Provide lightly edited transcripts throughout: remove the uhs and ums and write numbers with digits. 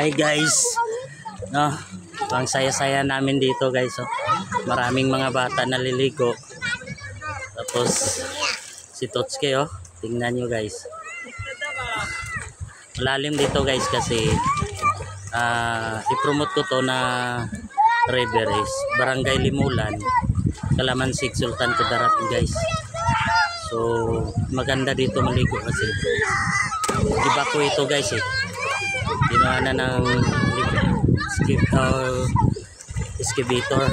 Hi guys, no, ang saya-saya namin dito guys. So, maraming mga bata naliligo. Tapos si Totsuke, oh, tingnan nyo guys. Malalim dito guys kasi i-promote ko to na river is Barangay Limulan, Calamansig, Sultan Kudarat guys. So maganda dito maligo kasi iba ko ito guys eh. Ginawa na ng excavator.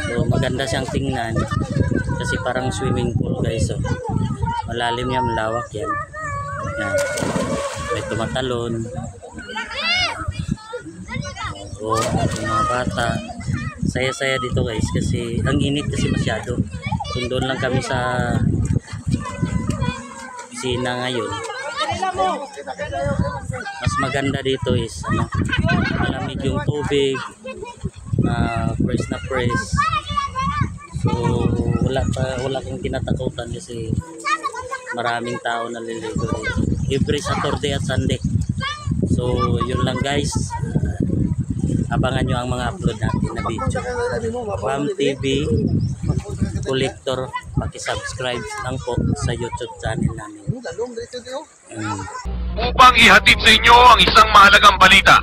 So maganda siyang tingnan kasi parang swimming pool guys. So malalim yan, malawak yan. Yan. May tumatalon. O yung mga bata. Saya-saya dito guys kasi ang init kasi masyado. Kung doon lang kami sa pisina ngayon, mas maganda dito is malamig yung tubig, fresh na fresh. So wala kang kinatakutan kasi maraming tao naliligo dito every Saturday at Sunday. So yun lang guys, abangan nyo ang mga upload natin na video. Ram TV Collector, paki-subscribe lang po sa YouTube channel namin. Upang ihatid sa inyo ang isang mahalagang balita.